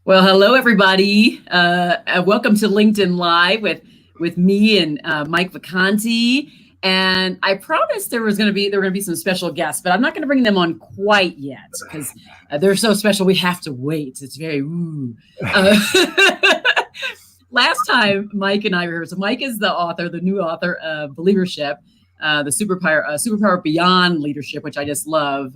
Well, hello, everybody. Welcome to LinkedIn Live with me and Mike Vacanti. And I promised there were going to be some special guests, but I'm not going to bring them on quite yet because they're so special. We have to wait. It's very last time Mike and I were here. So Mike is the new author of Believership, the superpower beyond leadership, which I just love.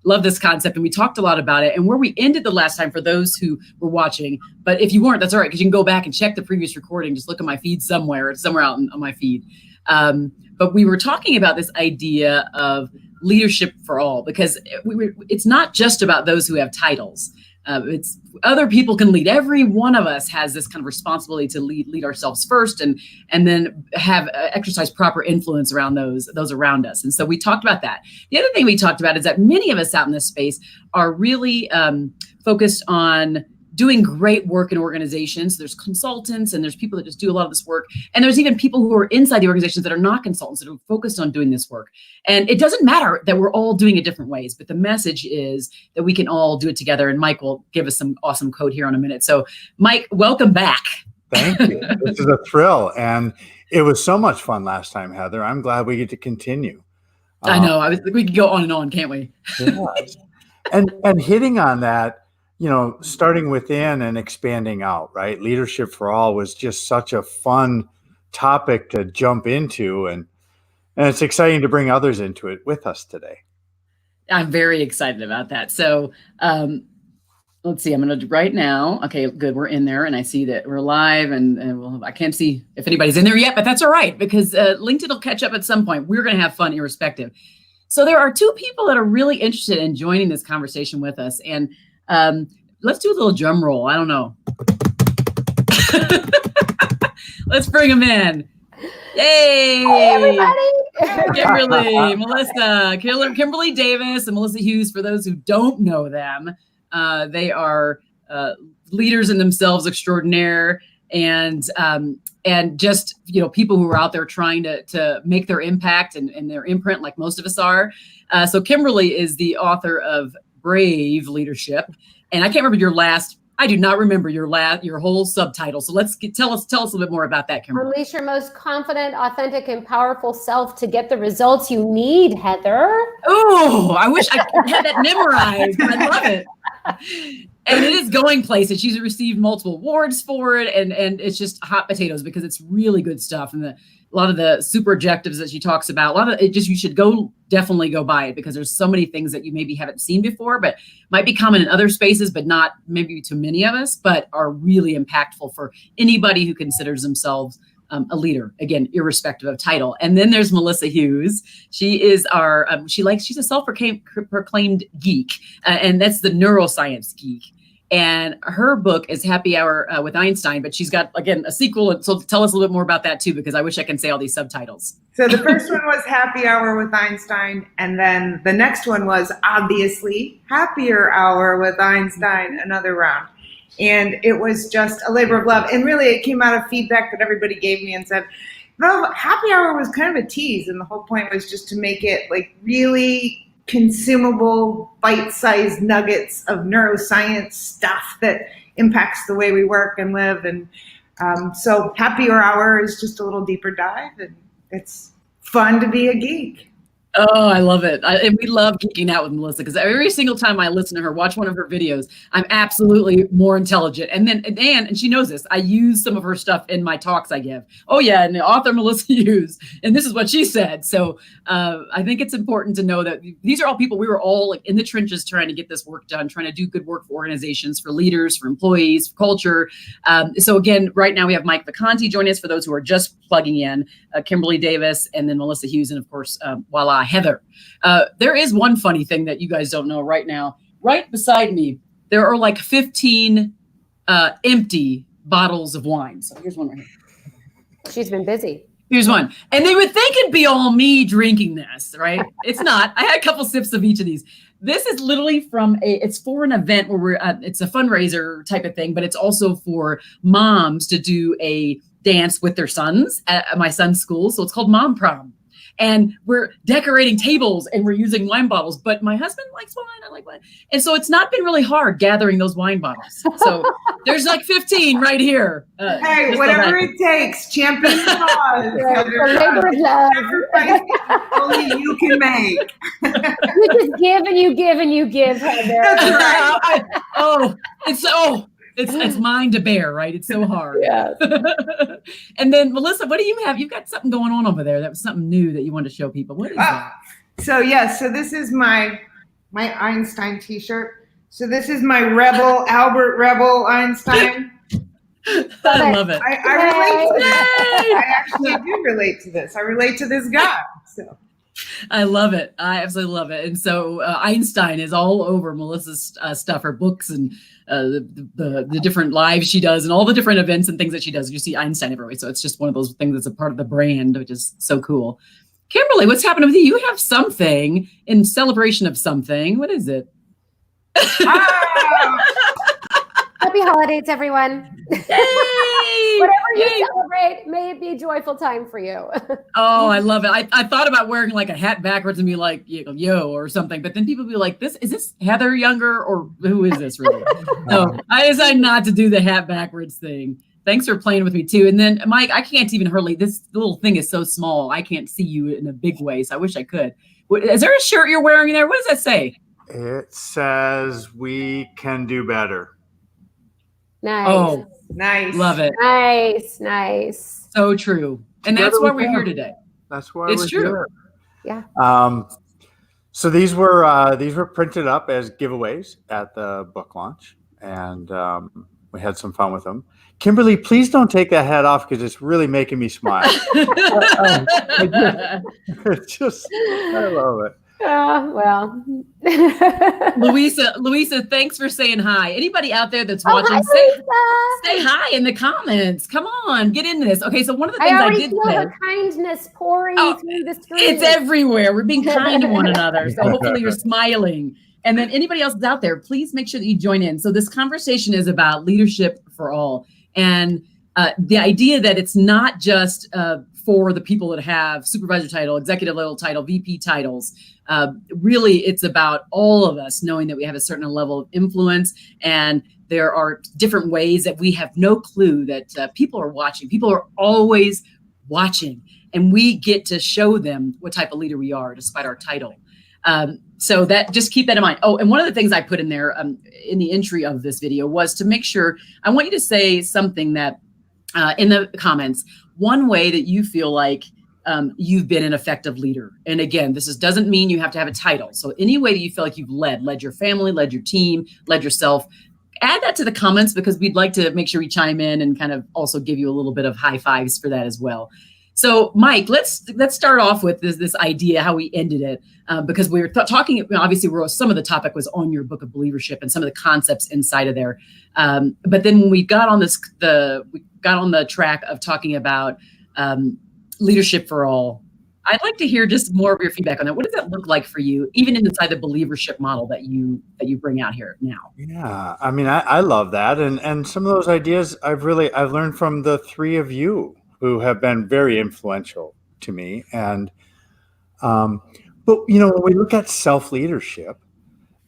Love this concept, and we talked a lot about it. And where we ended the last time, for those who were watching, but if you weren't, that's all right, because you can go back and check the previous recording. Just look at my feed somewhere. It's somewhere out on my feed. But we were talking about this idea of leadership for all, because it's not just about those who have titles. It's other people can lead. Every one of us has this kind of responsibility to lead ourselves first, and then have exercise proper influence around those around us. And so we talked about that. The other thing we talked about is that many of us out in this space are really focused on doing great work in organizations. There's consultants and there's people that just do a lot of this work. And there's even people who are inside the organizations that are not consultants, that are focused on doing this work. And it doesn't matter that we're all doing it different ways, but the message is that we can all do it together. And Mike will give us some awesome code here in a minute. So Mike, welcome back. Thank you. This is a thrill. And it was so much fun last time, Heather. I'm glad we get to continue. I know. We could go on and on, can't we? Yes. And hitting on that, starting within and expanding out, right? Leadership for all was just such a fun topic to jump into. And it's exciting to bring others into it with us today. I'm very excited about that. So let's see, I'm going to right now. Okay, good. We're in there and I see that we're live and I can't see if anybody's in there yet, but that's all right because LinkedIn will catch up at some point. We're going to have fun irrespective. So there are two people that are really interested in joining this conversation with us. And let's do a little drum roll. I don't know. Let's bring them in. Yay! Hey, everybody! Kimberly, Melissa, Kimberly Davis, and Melissa Hughes. For those who don't know them, they are leaders in themselves extraordinaire, and just people who are out there trying to make their impact and their imprint, like most of us are. So Kimberly is the author of Brave Leadership. And I can't remember I do not remember your whole subtitle. So tell us a little bit more about that, Kimberly. Unleash your most confident, authentic, and powerful self to get the results you need, Heather. Oh, I wish I had that memorized. I love it. And it is going places. She's received multiple awards for it. And it's just hot potatoes because it's really good stuff. And a lot of the super objectives that she talks about, you should definitely go buy it because there's so many things that you maybe haven't seen before, but might be common in other spaces, but not maybe to many of us, but are really impactful for anybody who considers themselves a leader, again, irrespective of title. And then there's Melissa Hughes. She is she's a self-proclaimed geek, and that's the neuroscience geek. And her book is Happy Hour with Einstein, but she's got, again, a sequel. So tell us a little bit more about that too, because I wish I can say all these subtitles. So the first one was Happy Hour with Einstein. And then the next one was obviously Happier Hour with Einstein, another round. And it was just a labor of love. And really it came out of feedback that everybody gave me and said, no, Happy Hour was kind of a tease. And the whole point was just to make it like really consumable, bite-sized nuggets of neuroscience stuff that impacts the way we work and live. And so Happier Hour is just a little deeper dive, and it's fun to be a geek. Oh, I love it. And we love geeking out with Melissa because every single time I listen to her, watch one of her videos, I'm absolutely more intelligent. And she knows this. I use some of her stuff in my talks I give. Oh yeah, and the author Melissa Hughes, and this is what she said. So I think it's important to know that these are all people, we were all like in the trenches trying to get this work done, trying to do good work for organizations, for leaders, for employees, for culture. So again, right now we have Mike Vacanti joining us for those who are just plugging in, Kimberly Davis, and then Melissa Hughes, and of course, voila, Heather. There is one funny thing that you guys don't know right now. Right beside me, there are like 15 empty bottles of wine. So here's one right here. She's been busy. Here's one. And they would think it'd be all me drinking this, right? It's not. I had a couple sips of each of these. This is literally it's for an event where it's a fundraiser type of thing, but it's also for moms to do a dance with their sons at my son's school. So it's called Mom Prom. and we're decorating tables and we're using wine bottles, but my husband likes wine, I like wine. And so it's not been really hard gathering those wine bottles. So there's like 15 right here. Hey, whatever it takes, champion the cause. The labor of love. Sacrifice only you can make. You just give and you give and you give, Heather. That's right. It's mine to bear, right? It's so hard. Yes. And then Melissa, what do you have? You've got something going on over there. That was something new that you wanted to show people. What is that? So this is my Einstein t-shirt. So this is my Albert Rebel Einstein. I love it. I relate to this. I actually do relate to this. I relate to this guy. So I love it. I absolutely love it. And so Einstein is all over Melissa's stuff, her books and the different lives she does and all the different events and things that she does. You see Einstein everywhere. So it's just one of those things that's a part of the brand, which is so cool. Kimberly, what's happening with you? You have something in celebration of something. What is it? Happy holidays, everyone. Yay! Whatever you celebrate, may it be a joyful time for you. Oh, I love it. I thought about wearing like a hat backwards and be like, yo, or something. But then people be like, is this Heather Younger or who is this really? No, I decided not to do the hat backwards thing. Thanks for playing with me too. And then Mike, I can't even hardly, this little thing is so small. I can't see you in a big way. So I wish I could. Is there a shirt you're wearing there? What does that say? It says we can do better. Nice. Oh, nice. Love it. Nice. So true. And that's why we're here today. That's why it's true. Here. Yeah. So these were printed up as giveaways at the book launch, and we had some fun with them. Kimberly, please don't take that hat off because it's really making me smile. I love it. Well. Louisa, thanks for saying hi. Anybody out there that's watching, hi, say hi in the comments. Come on, get into this. Okay, so one of the things I did feel say, the kindness pouring through the screen. It's everywhere. We're being kind to one another. So hopefully you're smiling. And then anybody else that's out there, please make sure that you join in. So this conversation is about leadership for all. And the idea that it's not just for the people that have supervisor title, executive level title, VP titles. Really, it's about all of us knowing that we have a certain level of influence, and there are different ways that we have no clue that people are watching. People are always watching, and we get to show them what type of leader we are despite our title. So that, just keep that in mind. Oh, and one of the things I put in there in the entry of this video was to make sure, I want you to say something that in the comments, one way that you feel like you've been an effective leader. And again, this doesn't mean you have to have a title. So any way that you feel like you've led your family, led your team, led yourself, add that to the comments, because we'd like to make sure we chime in and kind of also give you a little bit of high fives for that as well. So Mike, let's start off with this idea, how we ended it, because we were talking, obviously some of the topic was on your book of believership and some of the concepts inside of there. But then when we got on the track of talking about leadership for all, I'd like to hear just more of your feedback on that. What does that look like for you, even inside the believership model that you bring out here now? Yeah, I mean, I love that. And some of those ideas I've learned from the three of you who have been very influential to me. And, but when we look at self-leadership,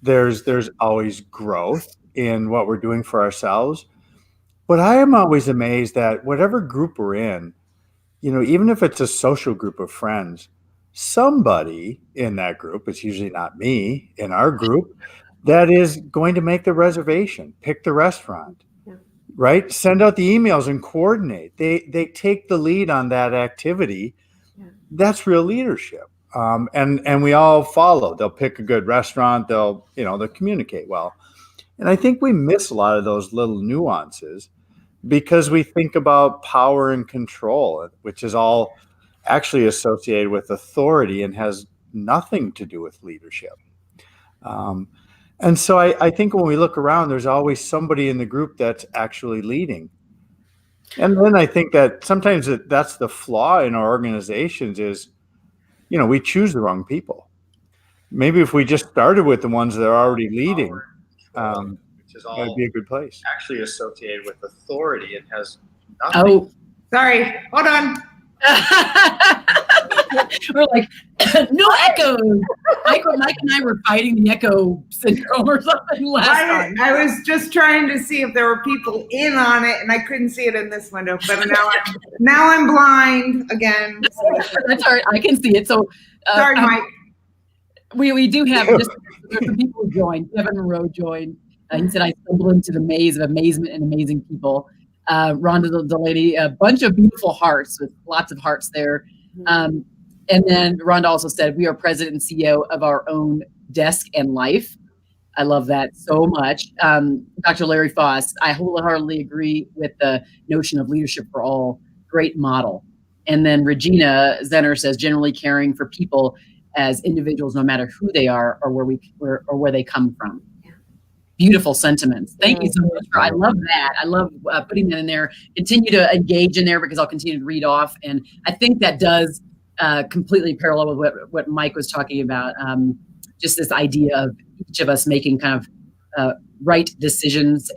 there's always growth in what we're doing for ourselves. But I am always amazed that whatever group we're in, even if it's a social group of friends, somebody in that group, it's usually not me in our group, that is going to make the reservation, pick the restaurant, right? Send out the emails and coordinate. They take the lead on that activity. Yeah. That's real leadership. And we all follow. They'll pick a good restaurant. They'll communicate well. And I think we miss a lot of those little nuances because we think about power and control, which is all actually associated with authority and has nothing to do with leadership. And so I think when we look around, there's always somebody in the group that's actually leading. And then I think that sometimes that's the flaw in our organizations is, we choose the wrong people. Maybe if we just started with the ones that are already leading, which is all that'd be a good place. Actually associated with authority and has nothing. Oh, sorry. Hold on. We're like, no echoes. Mike and I were fighting the echo syndrome or something last time. I was just trying to see if there were people in on it, and I couldn't see it in this window. But now I'm blind again. That's all right. I can see it. So sorry, Mike. We do have just there's some people who joined. Kevin Monroe joined. He said, I stumbled into the maze of amazement and amazing people. Rhonda Delaney, a bunch of beautiful hearts with lots of hearts there. And then Rhonda also said, we are president and CEO of our own desk and life. I love that so much. Dr. Larry Foss, I wholeheartedly agree with the notion of leadership for all. Great model. And then Regina Zenner says, generally caring for people as individuals, no matter who they are or where they come from. Beautiful sentiments. Thank you so much. I love that. I love putting that in there. Continue to engage in there because I'll continue to read off. And I think that does completely parallel with what Mike was talking about. Just this idea of each of us making kind of right decisions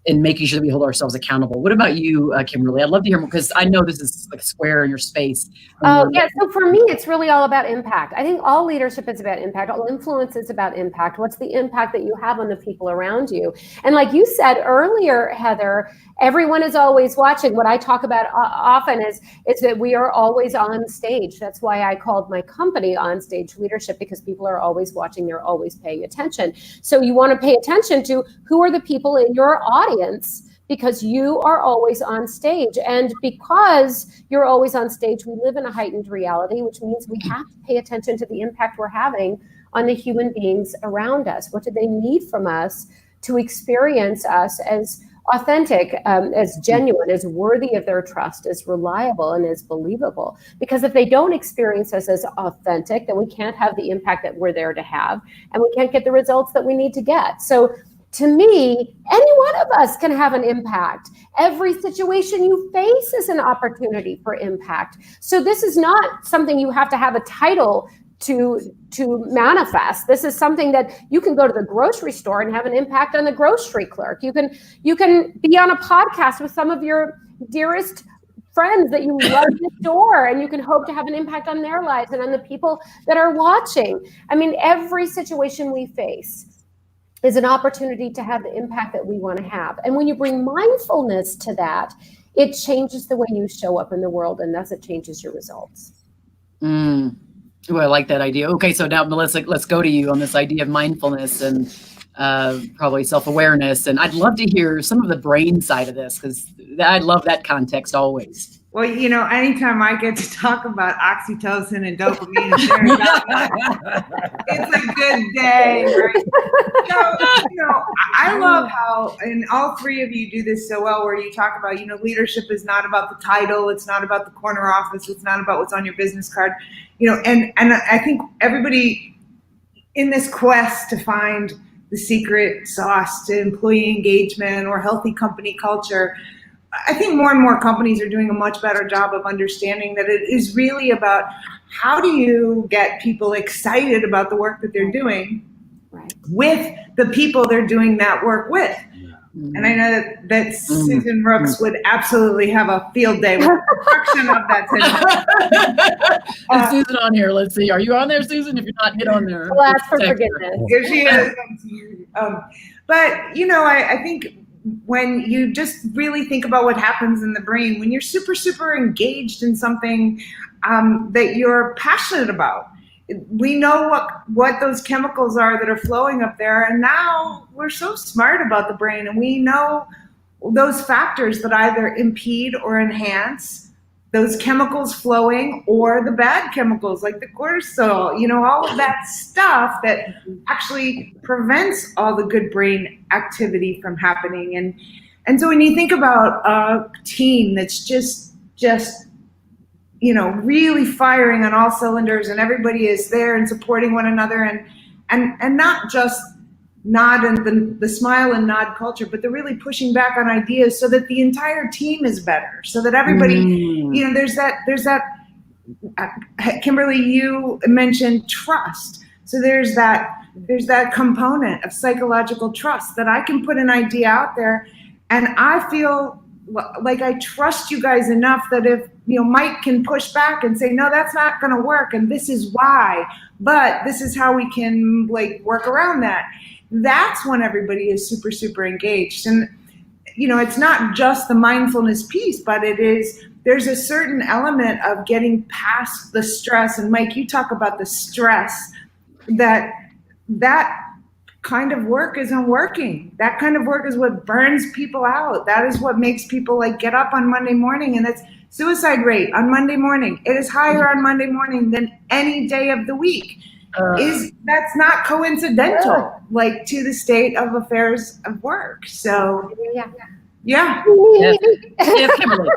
and making sure that we hold ourselves accountable. What about you, Kimberly? I'd love to hear more because I know this is like square in your space. Oh, yeah. So for me, it's really all about impact. I think all leadership is about impact. All influence is about impact. What's the impact that you have on the people around you? And like you said earlier, Heather, everyone is always watching. What I talk about often is that we are always on stage. That's why I called my company On Stage Leadership, because people are always watching. They're always paying attention. So you want to pay attention to who are the people in your audience, because you are always on stage. And because you're always on stage, we live in a heightened reality, which means we have to pay attention to the impact we're having on the human beings around us. What do they need from us to experience us as authentic, as genuine, as worthy of their trust, as reliable, and as believable? Because if they don't experience us as authentic, then we can't have the impact that we're there to have, and we can't get the results that we need to get. So to me, any one of us can have an impact. Every situation you face is an opportunity for impact. So this is not something you have to have a title to manifest. This is something that you can go to the grocery store and have an impact on the grocery clerk. You can be on a podcast with some of your dearest friends that you love to adore, and you can hope to have an impact on their lives and on the people that are watching. I mean, every situation we face is an opportunity to have the impact that we want to have. And when you bring mindfulness to that, it changes the way you show up in the world, and thus it changes your results. Oh, I like that idea. Okay, so now, Melissa, let's go to you on this idea of mindfulness and probably self-awareness. And I'd love to hear some of the brain side of this, because I love that context always. Well, anytime I get to talk about oxytocin and dopamine, it's a good day, right? So, I love how, and all three of you do this so well, where you talk about, leadership is not about the title, it's not about the corner office, it's not about what's on your business card, and I think everybody in this quest to find the secret sauce to employee engagement or healthy company culture, I think more and more companies are doing a much better job of understanding that it is really about how do you get people excited about the work that they're doing with the people they're doing that work with. And I know that Susan Rooks would absolutely have a field day with the production of that today. Is Susan on here? Let's see. Are you on there, Susan? If you're not, get on there. I'll ask for forgiveness. Here she is. But, I think when you just really think about what happens in the brain, when you're super, super engaged in something that you're passionate about, we know what those chemicals are that are flowing up there. And now we're so smart about the brain, and we know those factors that either impede or enhance those chemicals flowing, or the bad chemicals like the cortisol, all of that stuff that actually prevents all the good brain activity from happening. And so when you think about a team that's just really firing on all cylinders, and everybody is there and supporting one another, and not just nod and the smile and nod culture, but they're really pushing back on ideas so that the entire team is better, so that everybody, there's that, Kimberly, you mentioned trust. So there's that component of psychological trust that I can put an idea out there, and I feel like I trust you guys enough that if, Mike can push back and say, no, that's not going to work, and this is why, but this is how we can like work around that. That's when everybody is super, super engaged. And, it's not just the mindfulness piece, but there's a certain element of getting past the stress. And Mike, you talk about the stress, that kind of work isn't working. That kind of work is what burns people out. That is what makes people like get up on Monday morning. And it's suicide rate on Monday morning. It is higher on Monday morning than any day of the week. That's not coincidental, like to the state of affairs of work. So yeah. Yes, Kimberly.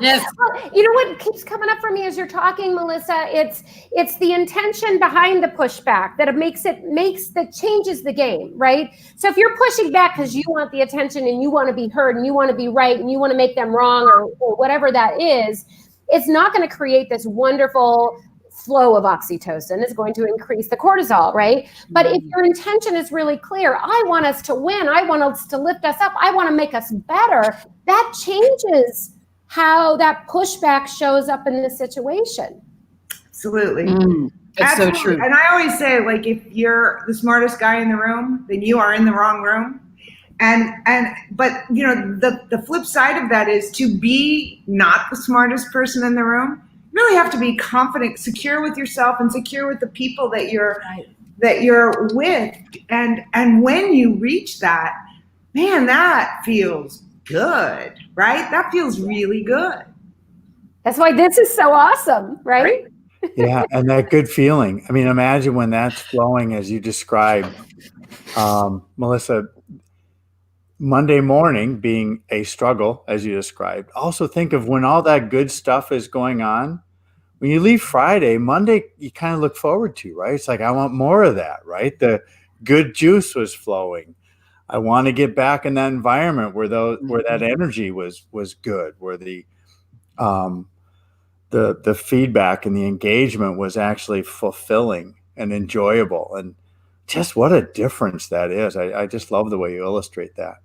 Yes. You know what keeps coming up for me as you're talking, Melissa? It's the intention behind the pushback that changes the game, right? So if you're pushing back because you want the attention and you want to be heard and you want to be right and you want to make them wrong or whatever that is, it's not going to create this wonderful flow of oxytocin. It's going to increase the cortisol, right? But if your intention is really clear, I want us to win, I want us to lift us up, I want to make us better, that changes how that pushback shows up in the situation. Absolutely. That's Absolutely. so true. And I always say, like, if you're the smartest guy in the room, then you are in the wrong room. But the flip side of that is to be not the smartest person in the room. You really have to be confident, secure with yourself, and secure with the people that you're with. And when you reach that, man, that feels good, right? That feels really good. That's why this is so awesome, right? Yeah, and that good feeling. I mean, imagine when that's flowing as you described, Melissa. Monday morning being a struggle, as you described. Also think of when all that good stuff is going on. When you leave Friday, Monday, you kind of look forward to, right? It's like, I want more of that, right? The good juice was flowing. I want to get back in that environment where that energy was good, where the feedback and the engagement was actually fulfilling and enjoyable. And just what a difference that is. I just love the way you illustrate that.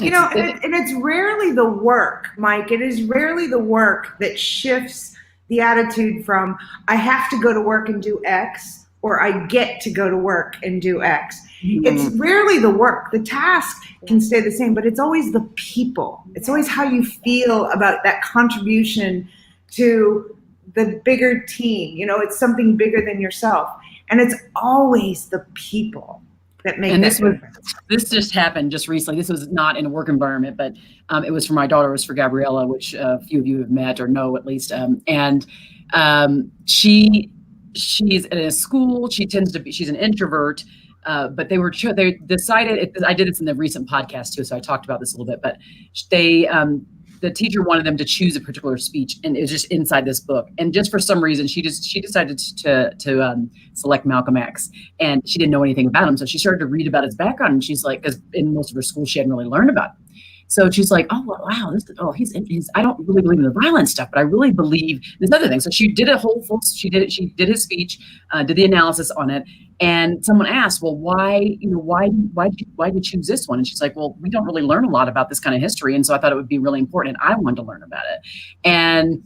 And it's rarely the work, Mike. It is rarely the work that shifts the attitude from I have to go to work and do X, or I get to go to work and do X. It's rarely the work. The task can stay the same, but it's always the people. It's always how you feel about that contribution to the bigger team. It's something bigger than yourself. And it's always the people that make and this just happened just recently. This was not in a work environment, but it was for my daughter. It was for Gabriella, which a few of you have met or know at least. She's in a school. She's an introvert, but they decided. I did this in the recent podcast too, so I talked about this a little bit. But the teacher wanted them to choose a particular speech, and it was just inside this book. And just for some reason, she decided to select Malcolm X, and she didn't know anything about him. So she started to read about his background, and she's like, because in most of her school she hadn't really learned about him. So she's like, oh wow, he's I don't really believe in the violent stuff, but I really believe this other thing. So she did she did his speech, did the analysis on it, and someone asked, well, why did you choose this one? And she's like, well, we don't really learn a lot about this kind of history, and so I thought it would be really important, and I wanted to learn about it. And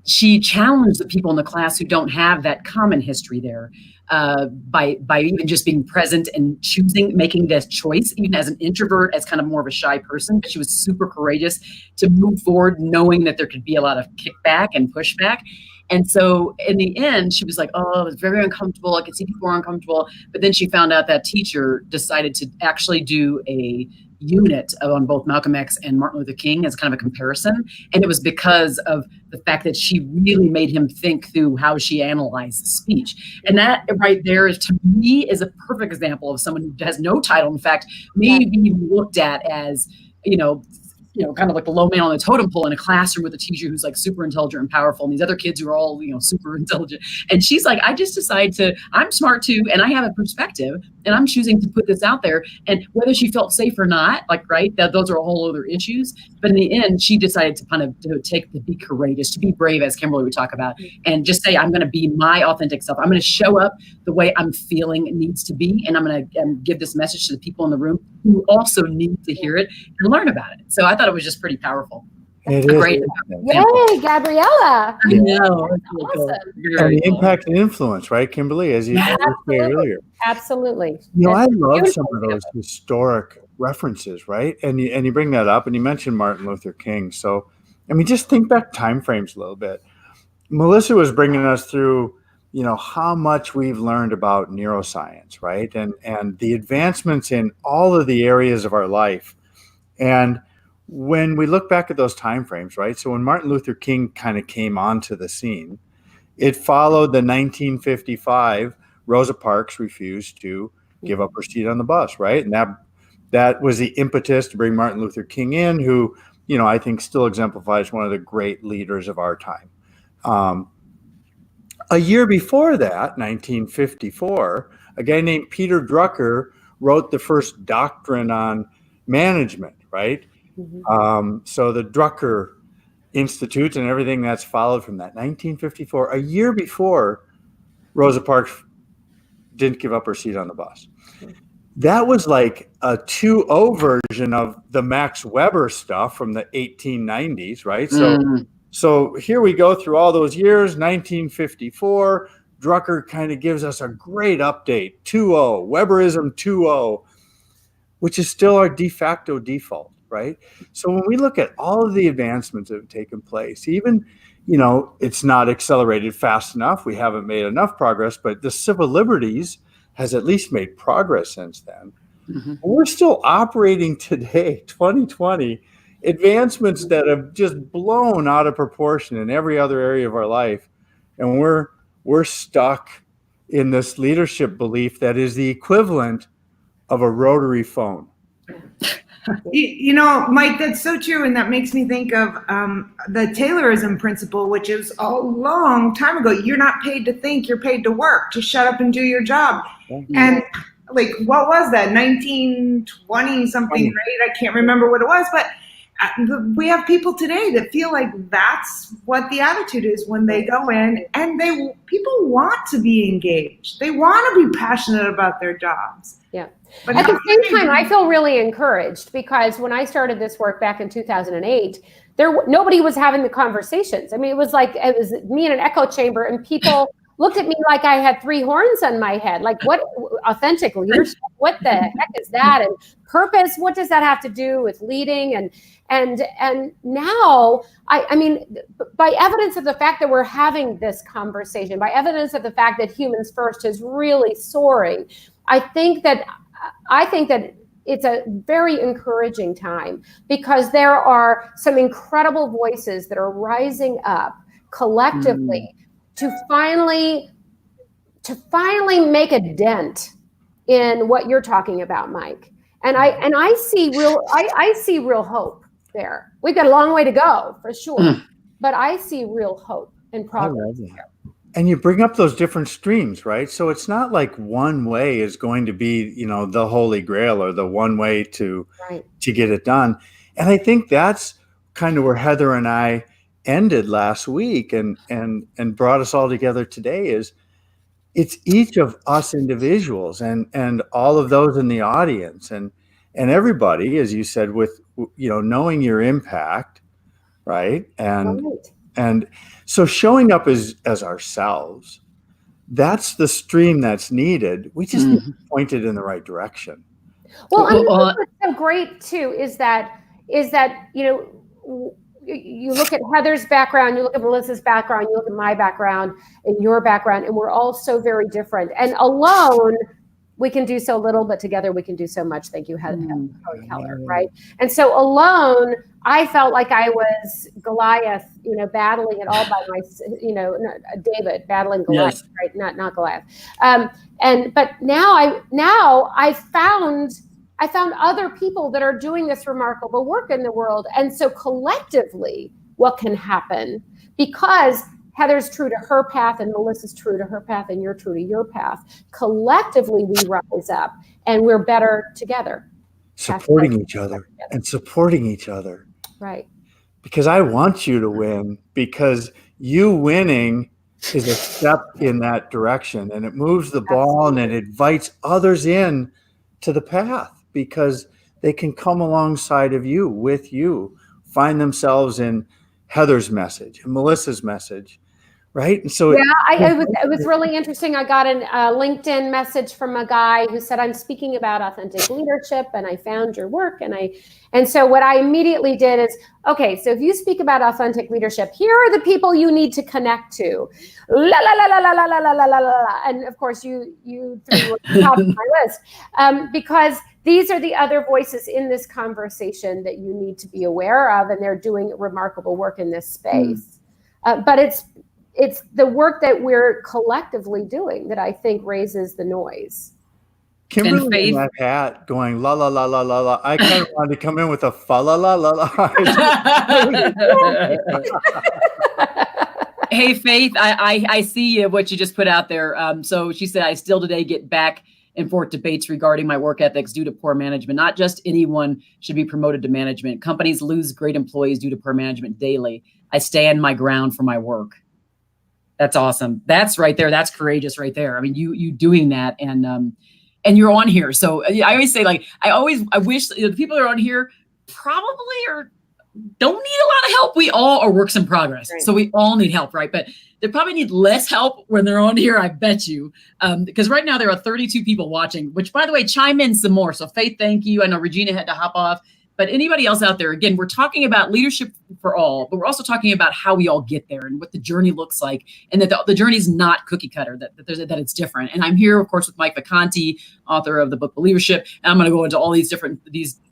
she challenged the people in the class who don't have that common history there by even just being present and making this choice, even as an introvert, as kind of more of a shy person. But she was super courageous to move forward, knowing that there could be a lot of kickback and pushback. And so in the end, she was like, oh, it was very uncomfortable. I could see people were uncomfortable. But then she found out that teacher decided to actually do a unit on both Malcolm X and Martin Luther King as kind of a comparison. And it was because of the fact that she really made him think through how she analyzed the speech. And that right there is, to me, is a perfect example of someone who has no title. In fact, maybe looked at as, kind of like the low man on the totem pole in a classroom with a teacher who's like super intelligent and powerful, and these other kids who are all, super intelligent. And she's like, I just decided I'm smart too, and I have a perspective, and I'm choosing to put this out there. And whether she felt safe or not, those are a whole other issues. But in the end, she decided to be courageous, to be brave, as Kimberly would talk about, and just say, I'm going to be my authentic self. I'm going to show up the way I'm feeling it needs to be, and I'm going to give this message to the people in the room who also need to hear it and learn about it. So I thought thought it was just pretty powerful. It A is. great Yay, Gabriella. I know. That's really cool. Awesome. And the Very cool. impact and influence, right, Kimberly, as you said earlier. Absolutely. You know, I It's love beautiful some of those historic references, right? And you bring that up, and you mentioned Martin Luther King. So, I mean, just think back time frames a little bit. Melissa was bringing us through, you know, how much we've learned about neuroscience, right? And the advancements in all of the areas of our life. And when we look back at those time frames, right? So when Martin Luther King kind of came onto the scene, it followed the 1955 Rosa Parks refused to give up her seat on the bus, right? And that was the impetus to bring Martin Luther King in, who, you know, I think still exemplifies one of the great leaders of our time. A year before that, 1954, a guy named Peter Drucker wrote the first doctrine on management, right? So the Drucker Institute and everything that's followed from that, 1954, a year before Rosa Parks didn't give up her seat on the bus. That was like a 2.0 version of the Max Weber stuff from the 1890s, right? So here we go through all those years, 1954, Drucker kind of gives us a great update, 2.0, Weberism 2.0, which is still our de facto default, right? So when we look at all of the advancements that have taken place, even, you know, it's not accelerated fast enough. We haven't made enough progress, but the civil liberties has at least made progress since then. We're still operating today, 2020, advancements that have just blown out of proportion in every other area of our life. And we're stuck in this leadership belief that is the equivalent of a rotary phone. You know, Mike, that's so true. And that makes me think of the Taylorism Principle, which is a long time ago. You're not paid to think, you're paid to work. Just shut up and do your job. And like, what was that? 1920 something, right? I can't remember what it was, but we have people today that feel like that's what the attitude is when they go in, and people want to be engaged. They want to be passionate about their jobs. Yeah. But at the same time, I feel really encouraged because when I started this work back in 2008, nobody was having the conversations. I mean, it was me in an echo chamber, and people looked at me like I had 3 horns on my head. Like, what authentic leadership? What the heck is that? And purpose? What does that have to do with leading? And now, I mean, by evidence of the fact that we're having this conversation, by evidence of the fact that Humans First is really soaring, I think that it's a very encouraging time because there are some incredible voices that are rising up collectively to finally make a dent in what you're talking about, Mike. And I see real hope there. We've got a long way to go for sure, but I see real hope and progress here. And you bring up those different streams, right? So it's not like one way is going to be, you know, the Holy Grail or the one way to get it done. And I think that's kind of where Heather and I ended last week and brought us all together today is it's each of us individuals and all of those in the audience and everybody, as you said, with, you know, knowing your impact, right? And so showing up as ourselves, that's the stream that's needed. We just need to point it in the right direction. Well, I mean, what's so great too is that you know, you look at Heather's background, you look at Melissa's background, you look at my background and your background, and we're all so very different. And alone, we can do so little, but together we can do so much. Thank you, Keller, right? And so alone, I felt like I was Goliath, you know, battling it all by myself, you know, David battling Goliath, right? Not Goliath. But now I found other people that are doing this remarkable work in the world. And so collectively, what can happen? Because Heather's true to her path and Melissa's true to her path and you're true to your path. Collectively, we rise up and we're better together. Supporting each other and supporting each other. Right. Because I want you to win, because you winning is a step in that direction and it moves the ball and it invites others in to the path because they can come alongside of you, with you, find themselves in Heather's message and Melissa's message, right? And so it was really interesting. I got a LinkedIn message from a guy who said, I'm speaking about authentic leadership and I found your work. And so what I immediately did is, okay, so if you speak about authentic leadership, here are the people you need to connect to. La la la la la la la la la la. And of course you threw at the top of my list, because these are the other voices in this conversation that you need to be aware of, and they're doing remarkable work in this space. But it's the work that we're collectively doing that I think raises the noise. Kimberly in that hat going la la la la la la. I kind of wanted to come in with a fa la la la la. Hey, Faith, I see what you just put out there. So she said, I still today get back and forth debates regarding my work ethics due to poor management. Not just anyone should be promoted to management. Companies lose great employees due to poor management daily. I stand my ground for my work. That's awesome. That's right there. That's courageous right there. I mean, you doing that, and you're on here. So I always say, like, I wish the people that are on here probably don't need a lot of help. We all are works in progress. Right. So we all need help, right? But they probably need less help when they're on here, I bet you. Because right now there are 32 people watching, which, by the way, chime in some more. So Faith, thank you. I know Regina had to hop off. But anybody else out there, again, we're talking about leadership for all, but we're also talking about how we all get there and what the journey looks like, and that the journey is not cookie cutter, that it's different. And I'm here, of course, with Mike Vacanti, author of the book Believership. And I'm going to go into all these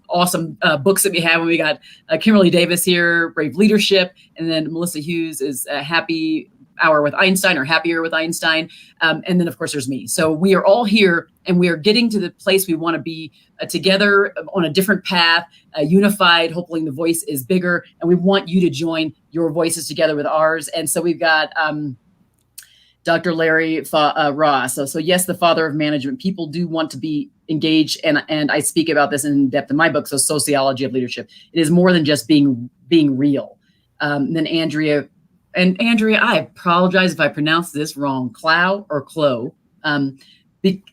awesome books that we have. When we got Kimberly Davis here, Brave Leadership, and then Melissa Hughes is Happy Hour with Einstein, or Happier with Einstein. And then, of course, there's me. So we are all here, and we are getting to the place we want to be together on a different path, unified. Hopefully the voice is bigger, and we want you to join your voices together with ours. And so we've got Dr. Larry Ross. So yes, the father of management. People do want to be engaged, and I speak about this in depth in my book, So Sociology of Leadership. It is more than just being real. Then Andrea, I apologize if I pronounce this wrong, Clow or Clo. And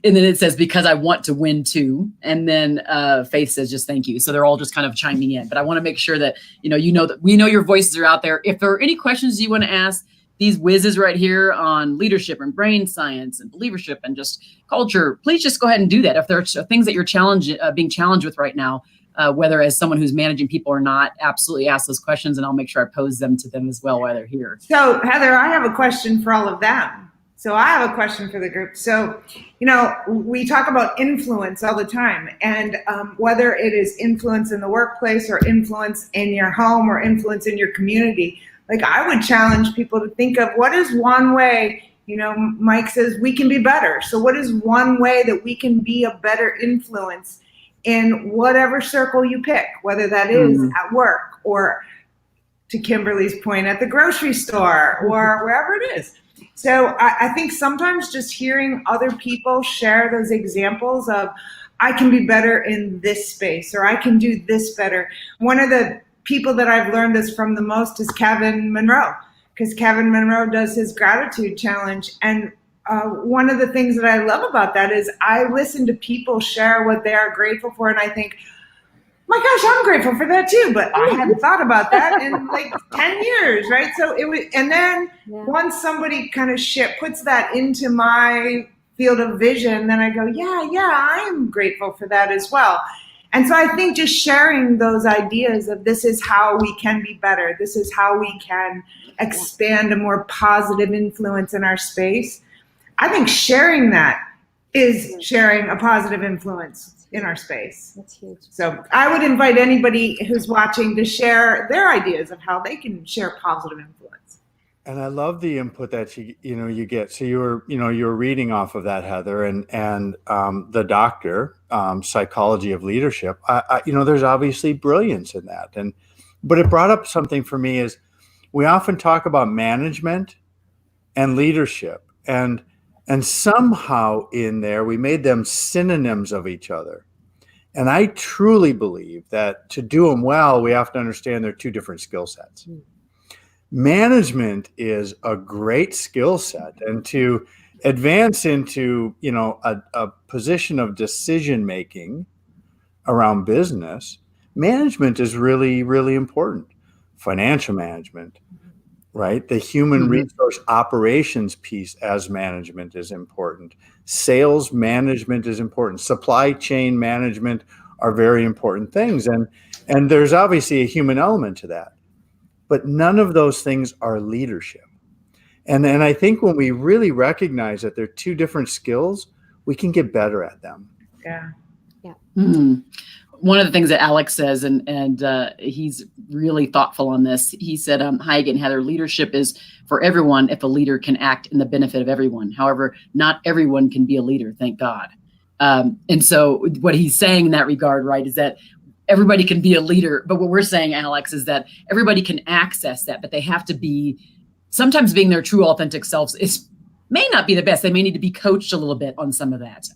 then it says, because I want to win too. And then Faith says, just thank you. So they're all just kind of chiming in. But I want to make sure that, that we know your voices are out there. If there are any questions you want to ask these whizzes right here on leadership and brain science and believership and just culture, please just go ahead and do that. If there are things that you're being challenged with right now, whether as someone who's managing people or not, absolutely ask those questions, and I'll make sure I pose them to them as well while they're here. So Heather, I have a question for all of them. So I have a question for the group. So, we talk about influence all the time, and whether it is influence in the workplace or influence in your home or influence in your community, like, I would challenge people to think of what is one way, Mike says we can be better. So what is one way that we can be a better influence in whatever circle you pick, whether that is at work or, to Kimberly's point, at the grocery store or wherever it is. So I think sometimes just hearing other people share those examples of, I can be better in this space, or I can do this better. One of the people that I've learned this from the most is Kevin Monroe, because Kevin Monroe does his gratitude challenge. And one of the things that I love about that is I listen to people share what they are grateful for, and I think, my gosh, I'm grateful for that too, but I hadn't thought about that in like 10 years, right? So it was, and then once somebody kind of puts that into my field of vision, then I go, yeah, I am grateful for that as well. And so I think just sharing those ideas of, this is how we can be better, this is how we can expand a more positive influence in our space. I think sharing that is sharing a positive influence in our space. That's huge. So I would invite anybody who's watching to share their ideas of how they can share positive influence. And I love the input that you get. So you're reading off of that, Heather, and the doctor, psychology of leadership. There's obviously brilliance in that, but it brought up something for me is, we often talk about management and leadership, and somehow in there we made them synonyms of each other. And I truly believe that to do them well, we have to understand they're two different skill sets. Management is a great skill set, and to advance into a position of decision making, around business, management is really, really important. Financial management, right? The human resource operations piece as management is important. Sales management is important. Supply chain management are very important things. And there's obviously a human element to that. But none of those things are leadership. And I think when we really recognize that they're two different skills, we can get better at them. Yeah. One of the things that Alex says, and he's really thoughtful on this, he said, hi again, Heather, leadership is for everyone if a leader can act in the benefit of everyone. However, not everyone can be a leader, thank God. And so what he's saying in that regard, right, is that everybody can be a leader. But what we're saying, Alex, is that everybody can access that, but they have to be, sometimes being their true authentic selves may not be the best. They may need to be coached a little bit on some of that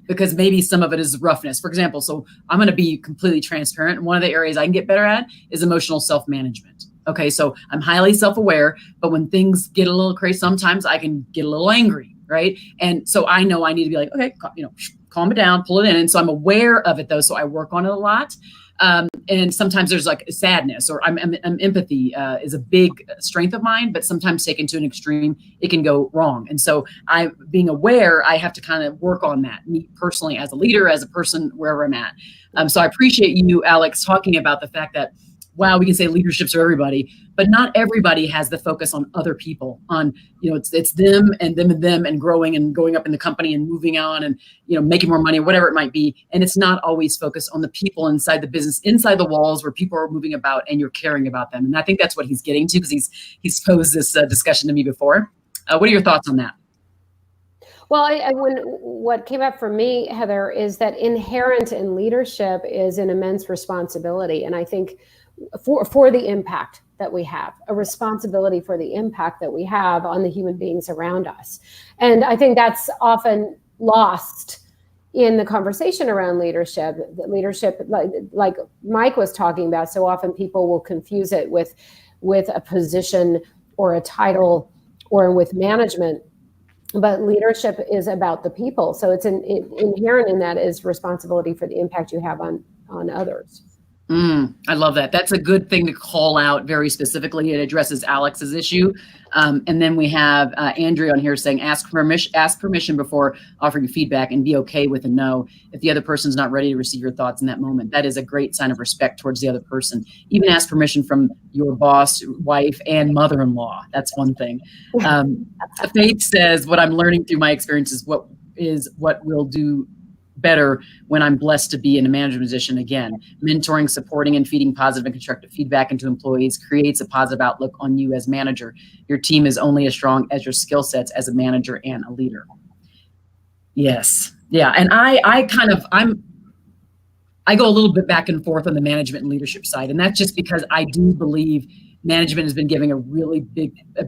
because maybe some of it is roughness. For example, so I'm going to be completely transparent. One of the areas I can get better at is emotional self-management. Okay, so I'm highly self-aware, but when things get a little crazy, sometimes I can get a little angry, right? And so I know I need to be like, okay, calm it down, pull it in. And so I'm aware of it though, so I work on it a lot. And sometimes there's like sadness or I'm empathy is a big strength of mine, but sometimes taken to an extreme, it can go wrong. And so being aware, I have to kind of work on that, me personally as a leader, as a person, wherever I'm at. So I appreciate you, Alex, talking about the fact that, wow, we can say leadership's for everybody, but not everybody has the focus on other people, on, it's them and them and them and growing and going up in the company and moving on and, making more money or whatever it might be. And it's not always focused on the people inside the business, inside the walls where people are moving about and you're caring about them. And I think that's what he's getting to because he's posed this discussion to me before. What are your thoughts on that? Well, what came up for me, Heather, is that inherent in leadership is an immense responsibility. And I think for the impact that we have, a responsibility for the impact that we have on the human beings around us. And I think that's often lost in the conversation around leadership. Leadership, like Mike was talking about, so often people will confuse it with a position or a title or with management. But leadership is about the people. So it's inherent in that is responsibility for the impact you have on others. I love that. That's a good thing to call out very specifically. It addresses Alex's issue. And then we have Andrea on here saying, ask permission before offering feedback and be okay with a no if the other person's not ready to receive your thoughts in that moment. That is a great sign of respect towards the other person. Even ask permission from your boss, wife, and mother-in-law. That's one thing. Faith says, what I'm learning through my experience is what we'll do better when I'm blessed to be in a management position again. Mentoring, supporting, and feeding positive and constructive feedback into employees creates a positive outlook on you as manager. Your team is only as strong as your skill sets as a manager and a leader. Yes. Yeah. And I go a little bit back and forth on the management and leadership side. And that's just because I do believe management has been giving a really a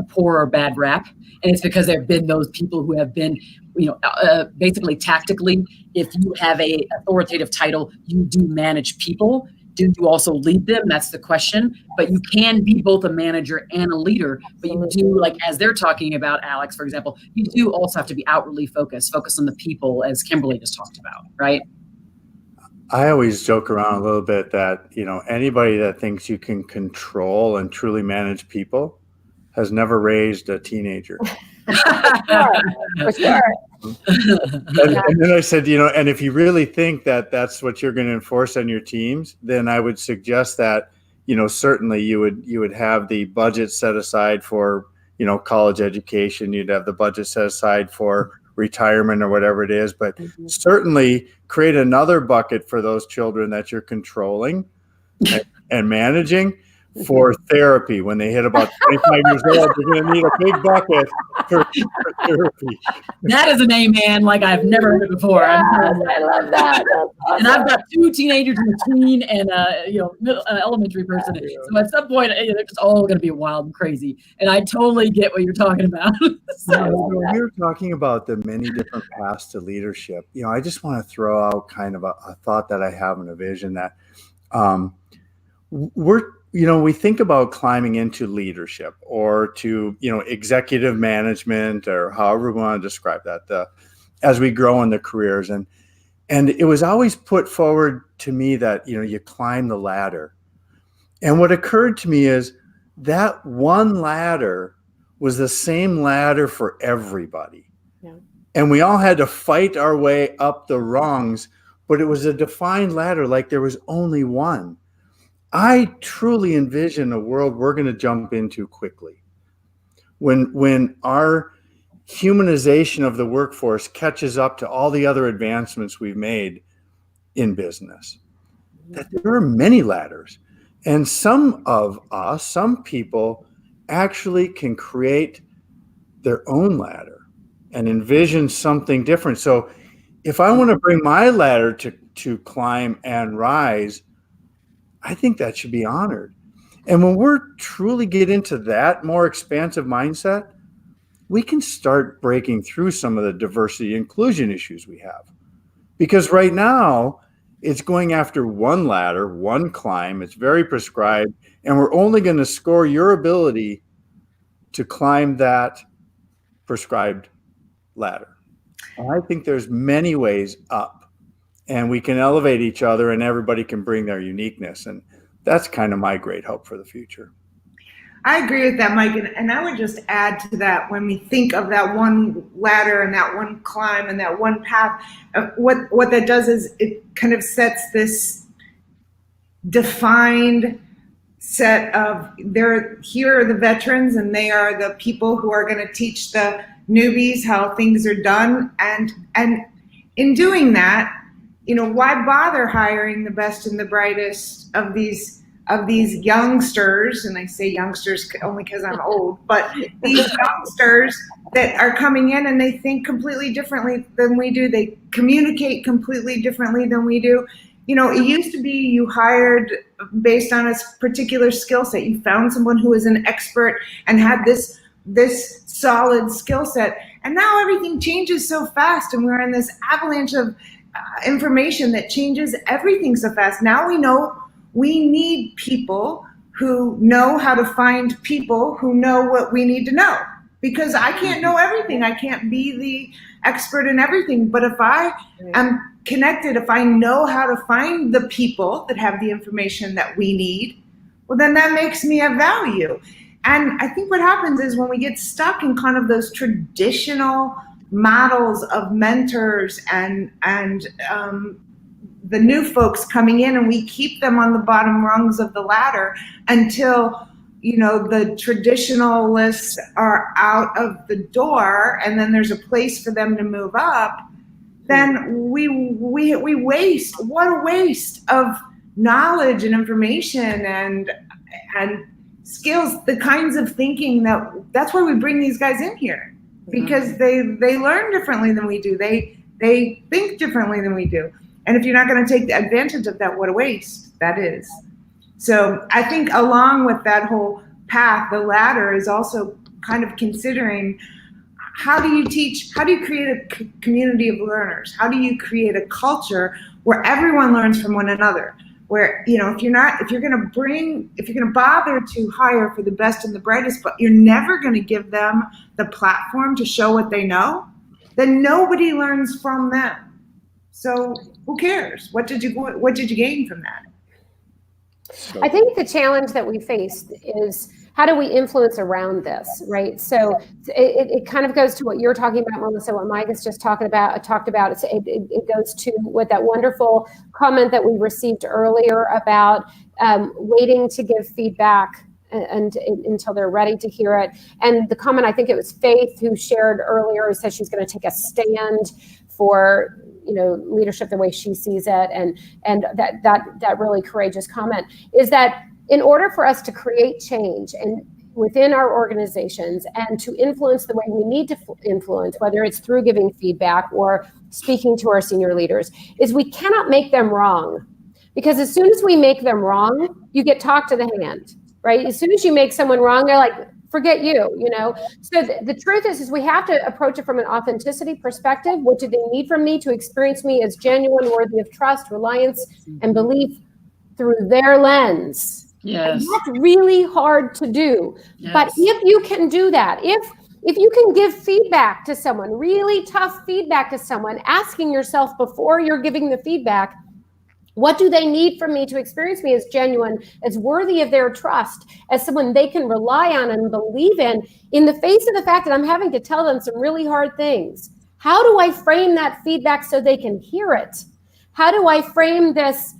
poor or bad rap. And it's because there have been those people who have been, basically tactically, if you have a authoritative title, you do manage people. Do you also lead them? That's the question. But you can be both a manager and a leader. But you do, like as they're talking about, Alex, for example, you do also have to be outwardly focused on the people, as Kimberly just talked about, right? I always joke around a little bit that, anybody that thinks you can control and truly manage people has never raised a teenager. For sure. And then I said, and if you really think that that's what you're going to enforce on your teams, then I would suggest that, certainly you would have the budget set aside for, college education. You'd have the budget set aside for retirement or whatever it is, but certainly create another bucket for those children that you're controlling and managing for therapy. When they hit about 25 years old, you're going to need a big bucket for therapy. That is an amen like I've never heard it before. Yes, I love that. Awesome. And I've got two teenagers in between and elementary person. So at some point, they're just all going to be wild and crazy. And I totally get what you're talking about. When you're talking about the many different paths to leadership, I just want to throw out kind of a thought that I have and a vision that we think about climbing into leadership or to, executive management or however we want to describe that, as we grow in the careers. And And it was always put forward to me that, you climb the ladder. And what occurred to me is that one ladder was the same ladder for everybody. Yeah. And we all had to fight our way up the rungs, but it was a defined ladder, like there was only one. I truly envision a world we're going to jump into quickly. When our humanization of the workforce catches up to all the other advancements we've made in business, that there are many ladders. And some people actually can create their own ladder and envision something different. So if I want to bring my ladder to climb and rise, I think that should be honored. And when we're truly get into that more expansive mindset, we can start breaking through some of the diversity inclusion issues we have. Because right now, it's going after one ladder, one climb. It's very prescribed, and we're only going to score your ability to climb that prescribed ladder. And I think there's many ways up, and we can elevate each other, and everybody can bring their uniqueness. And that's kind of my great hope for the future. I agree with that, Mike. And I would just add to that, when we think of that one ladder and that one climb and that one path, what that does is it kind of sets this defined set of, here are the veterans, and they are the people who are going to teach the newbies how things are done. And in doing that, why bother hiring the best and the brightest of these youngsters? And I say youngsters only because I'm old, but these youngsters that are coming in and they think completely differently than we do. They communicate completely differently than we do. It used to be you hired based on a particular skill set. You found someone who was an expert and had this solid skill set. And now everything changes so fast, and we're in this avalanche of information that changes everything so fast. Now we know we need people who know how to find people who know what we need to know, because I can't know everything. I can't be the expert in everything. But if I am connected, if I know how to find the people that have the information that we need, well, then that makes me of value. And I think what happens is when we get stuck in kind of those traditional models of mentors and the new folks coming in, and we keep them on the bottom rungs of the ladder until the traditionalists are out of the door, and then there's a place for them to move up, then we waste. What a waste of knowledge and information and skills, the kinds of thinking that's why we bring these guys in here, because they learn differently than we do. They think differently than we do. And if you're not going to take advantage of that, what a waste that is. So I think along with that whole path, the ladder is also kind of considering, how do you create a community of learners? How do you create a culture where everyone learns from one another? Where, if you're going to bother to hire for the best and the brightest, but you're never going to give them the platform to show what they know, then nobody learns from them. So who cares? What did you gain from that? I think the challenge that we face is, how do we influence around this, right? So it kind of goes to what you're talking about, Melissa, what Mike is just talked about. It goes to what that wonderful comment that we received earlier about waiting to give feedback until they're ready to hear it. And the comment, I think it was Faith who shared earlier, who said she's going to take a stand for leadership the way she sees it, and that really courageous comment is that in order for us to create change and within our organizations and to influence the way we need to influence, whether it's through giving feedback or speaking to our senior leaders, is we cannot make them wrong. Because as soon as we make them wrong, you get talked to the hand, right? As soon as you make someone wrong, they're like, forget you. So the truth is we have to approach it from an authenticity perspective. What do they need from me to experience me as genuine, worthy of trust, reliance, and belief through their lens? Yes. And that's really hard to do. Yes. But if you can do that, if if you can give feedback to someone, really tough feedback to someone, asking yourself before you're giving the feedback, what do they need from me to experience me as genuine, as worthy of their trust, as someone they can rely on and believe in the face of the fact that I'm having to tell them some really hard things? How do I frame that feedback so they can hear it? How do I frame this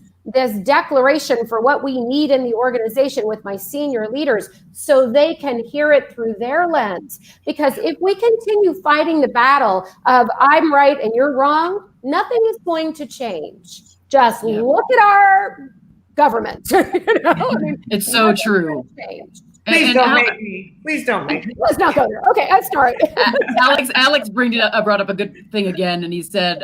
declaration for what we need in the organization with my senior leaders so they can hear it through their lens? Because if we continue fighting the battle of I'm right and you're wrong, nothing is going to change. Just look at our government. It's so true. Please don't make me. Please don't make me. Let's not go there. Okay, I'm sorry. Alex brought up a good thing again, and he said,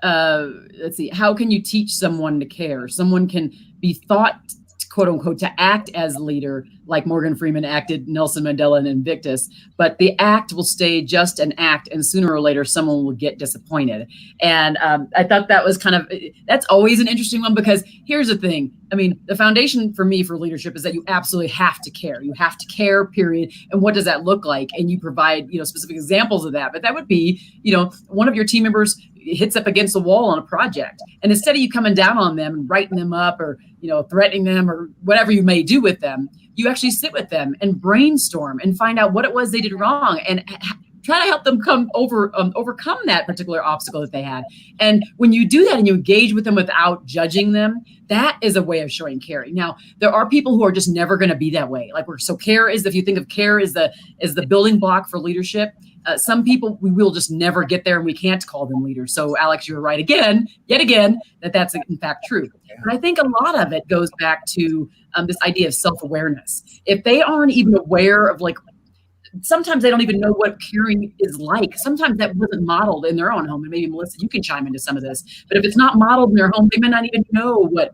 let's see, how can you teach someone to care? Someone can be thought, quote unquote, to act as a leader, like Morgan Freeman acted Nelson Mandela in Invictus, but the act will stay just an act, and sooner or later someone will get disappointed. And I thought that was that's always an interesting one, because here's the thing. I mean, the foundation for me for leadership is that you absolutely have to care. You have to care, period. And what does that look like? And you provide, specific examples of that. But that would be, one of your team members hits up against the wall on a project, and instead of you coming down on them and writing them up or threatening them or whatever you may do with them, you actually sit with them and brainstorm and find out what it was they did wrong and try to help them overcome that particular obstacle that they had. And when you do that and you engage with them without judging them, that is a way of showing caring. Now, there are people who are just never going to be that way. So care is, if you think of care as the building block for leadership, some people, we will just never get there and we can't call them leaders. So Alex, you're right yet again, that's in fact true. And I think a lot of it goes back to this idea of self-awareness. If they aren't even aware of, sometimes they don't even know what caring is like. Sometimes that wasn't modeled in their own home. And maybe Melissa, you can chime into some of this, but if it's not modeled in their home, they may not even know what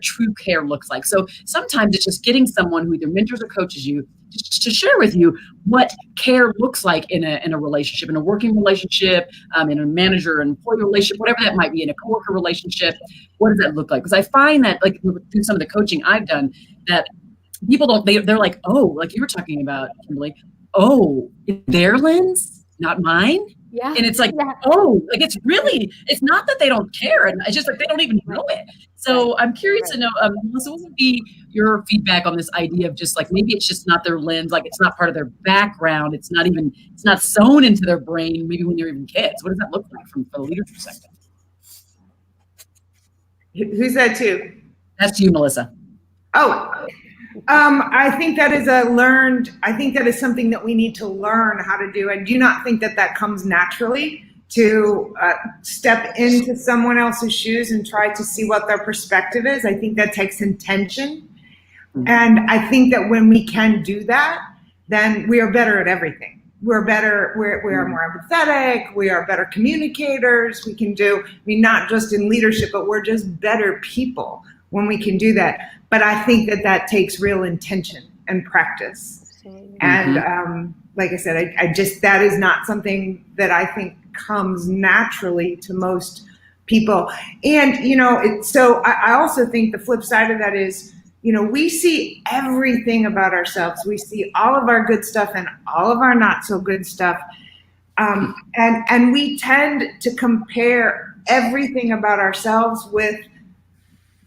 true care looks like. So sometimes it's just getting someone who either mentors or coaches you to share with you what care looks like in a relationship, in a working relationship, in a manager and employee relationship, whatever that might be, in a coworker relationship. What does that look like? Because I find that, through some of the coaching I've done, that people they're like, oh, like you were talking about, Kimberly, oh, their lens, not mine. Yeah. And it's it's not that they don't care. And it's just they don't even know it. So I'm curious to know, Melissa, what would be your feedback on this idea of just maybe it's just not their lens, it's not part of their background. It's not sewn into their brain, maybe when they're even kids. What does that look like from a leader's perspective? Who's that to? That's you, Melissa. Oh, I think that is something that we need to learn how to do. I do not think that comes naturally, to step into someone else's shoes and try to see what their perspective is. I think that takes intention. Mm-hmm. And I think that when we can do that, then we are better at everything. We are more empathetic. We are better communicators. We can do, not just in leadership, but we're just better people when we can do that. But I think that takes real intention and practice. Mm-hmm. And like I said, that is not something that I think comes naturally to most people. And, so I also think the flip side of that is, we see everything about ourselves. We see all of our good stuff and all of our not so good stuff. And we tend to compare everything about ourselves with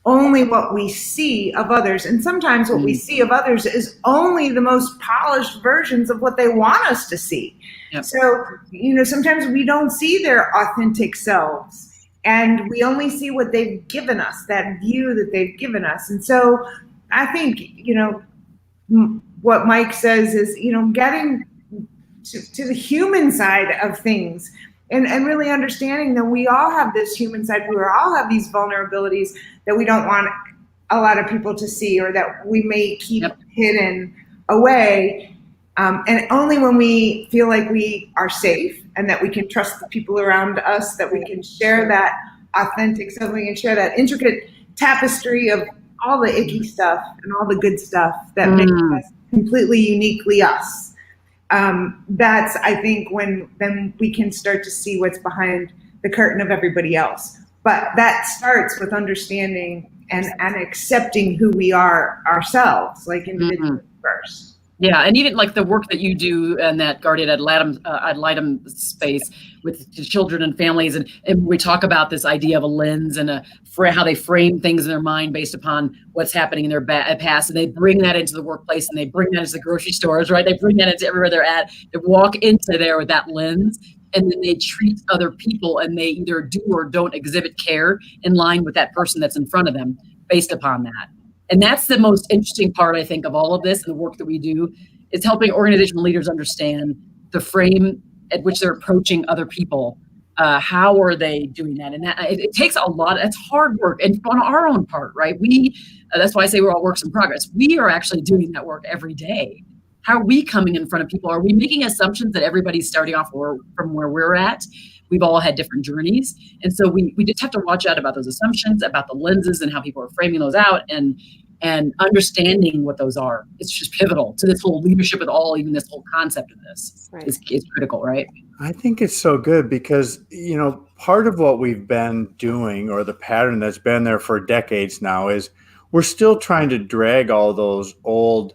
only what we see of others. And sometimes what we see of others is only the most polished versions of what they want us to see. Yep. So, sometimes we don't see their authentic selves, and we only see what they've given us, that view that they've given us. And so I think, what Mike says is, getting to the human side of things and really understanding that we all have this human side. We all have these vulnerabilities that we don't want a lot of people to see, or that we may keep hidden away. And only when we feel like we are safe and that we can trust the people around us, that we can share that authentic self, we can share that intricate tapestry of all the icky stuff and all the good stuff that makes us completely uniquely us. That's, I think, when then we can start to see what's behind the curtain of everybody else. But that starts with understanding and accepting who we are ourselves, like individuals first. Yeah, and even like the work that you do in that guardian ad litem space with children and families, and we talk about this idea of a lens and how they frame things in their mind based upon what's happening in their past, and they bring that into the workplace, and they bring that into the grocery stores, right? They bring that into everywhere they're at. They walk into there with that lens, and then they treat other people, and they either do or don't exhibit care in line with that person that's in front of them based upon that. And that's the most interesting part, I think, of all of this and the work that we do, is helping organizational leaders understand the frame at which they're approaching other people. How are they doing that? And that it takes a lot. It's hard work, and on our own part, right? That's why I say we're all works in progress. We are actually doing that work every day. How are we coming in front of people? Are we making assumptions that everybody's starting off from where we're at? We've all had different journeys. And so we just have to watch out about those assumptions, about the lenses and how people are framing those out, and understanding what those are. It's just pivotal to this whole leadership at all, even this whole concept of this is critical, right? I think it's so good because, part of what we've been doing, or the pattern that's been there for decades now, is we're still trying to drag all those old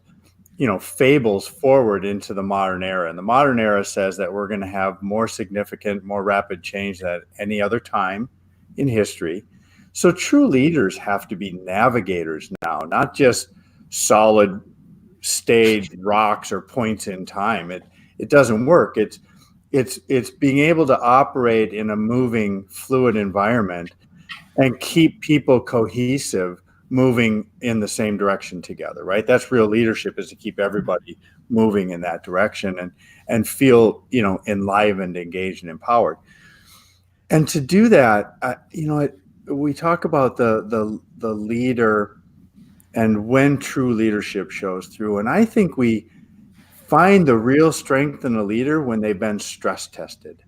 fables forward into the modern era. And the modern era says that we're going to have more significant, more rapid change than any other time in history. So true leaders have to be navigators now, not just solid staged rocks or points in time. It doesn't work. It's being able to operate in a moving, fluid environment and keep people cohesive, moving in the same direction together, right? That's real leadership, is to keep everybody moving in that direction and feel, enlivened, engaged, and empowered. And to do that, we talk about the leader and when true leadership shows through. And I think we find the real strength in a leader when they've been stress tested,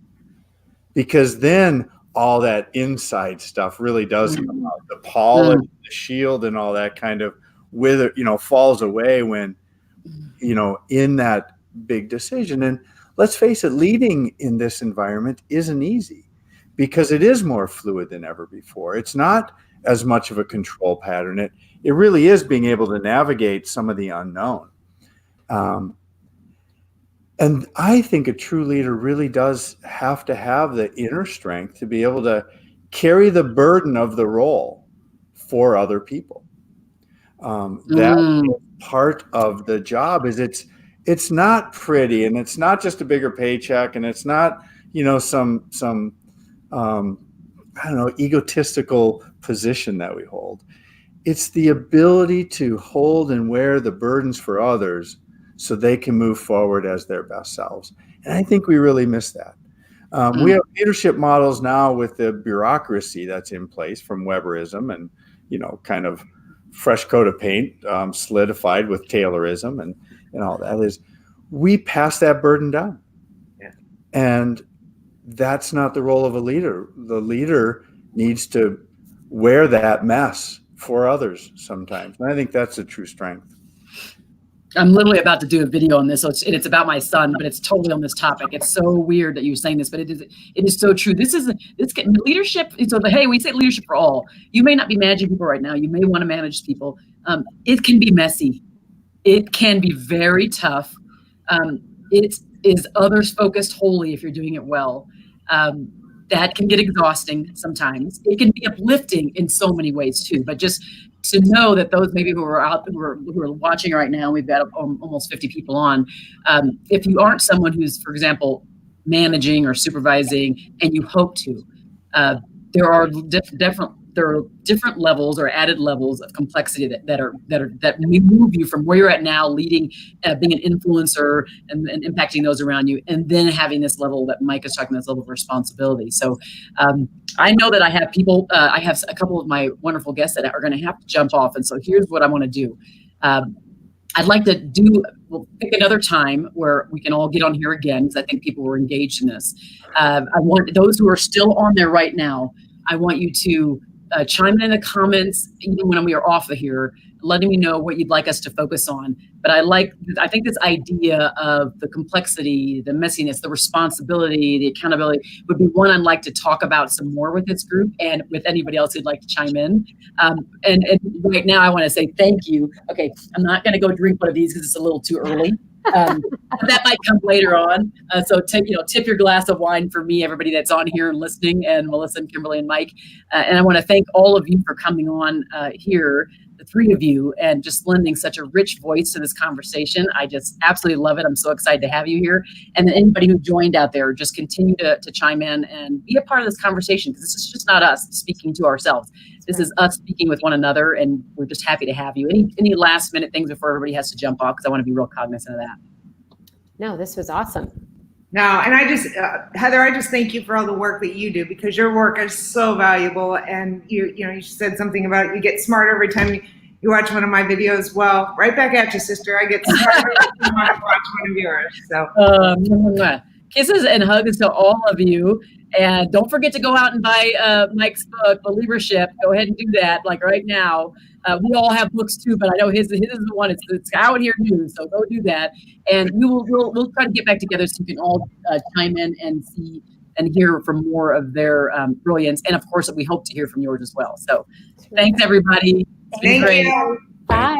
because then all that inside stuff really does come out. The polish, the shield, and all that kind of falls away when, in that big decision. And let's face it, leading in this environment isn't easy because it is more fluid than ever before. It's not as much of a control pattern. It really is being able to navigate some of the unknown. And I think a true leader really does have to have the inner strength to be able to carry the burden of the role for other people. That part of the job is it's not pretty, and it's not just a bigger paycheck, and it's not, some egotistical position that we hold. It's the ability to hold and wear the burdens for others so they can move forward as their best selves. And I think we really miss that. We have leadership models now with the bureaucracy that's in place from Weberism and, kind of fresh coat of paint, solidified with Taylorism and all that. Is we pass that burden down. Yeah. And that's not the role of a leader. The leader needs to wear that mess for others sometimes. And I think that's a true strength. I'm literally about to do a video on this, so it's about my son, but it's totally on this topic. It's so weird that you're saying this, but it is so true. This leadership. So hey, we say leadership for all. You may not be managing people right now. You may want to manage people. It can be messy. It can be very tough. It is others focused wholly if you're doing it well. That can get exhausting sometimes. It can be uplifting in so many ways too, but just to know that those maybe who are watching right now, we've got almost 50 people on. If you aren't someone who's, for example, managing or supervising, and you hope to, there are different levels or added levels of complexity that move you from where you're at now, leading, being an influencer and impacting those around you, and then having this level that Mike is talking, this level of responsibility. So I know that I have people, I have a couple of my wonderful guests that are going to have to jump off. And so here's what I want to do. I'd like to we'll pick another time where we can all get on here again, because I think people were engaged in this. I want those who are still on there right now, I want you to chime in the comments, even when we are off of here, letting me know what you'd like us to focus on. But I think this idea of the complexity, the messiness, the responsibility, the accountability would be one I'd like to talk about some more with this group and with anybody else who'd like to chime in. And right now I want to say thank you. Okay, I'm not going to go drink one of these because it's a little too early. That might come later on. So tip your glass of wine for me, everybody that's on here and listening, and Melissa and Kimberly and Mike. And I want to thank all of you for coming on here, the three of you, and just lending such a rich voice to this conversation. I just absolutely love it. I'm so excited to have you here. And then anybody who joined out there, just continue to chime in and be a part of this conversation, because this is just not us speaking to ourselves. This is us speaking with one another, and we're just happy to have you. Any last minute things before everybody has to jump off, because I want to be real cognizant of that. No, this was awesome. No, and I just, Heather, I just thank you for all the work that you do, because your work is so valuable. And you said something about you get smarter every time you watch one of my videos. Well, right back at you, sister. I get smarter every time I watch one of yours. So kisses and hugs to all of you. And don't forget to go out and buy Mike's book, Believership. Go ahead and do that, like right now. We all have books too, but I know his is the one. It's out here new, so go do that. And we'll try to get back together so you can all chime in and see and hear from more of their brilliance. And of course, we hope to hear from yours as well. So thanks, everybody. Thank you. Bye.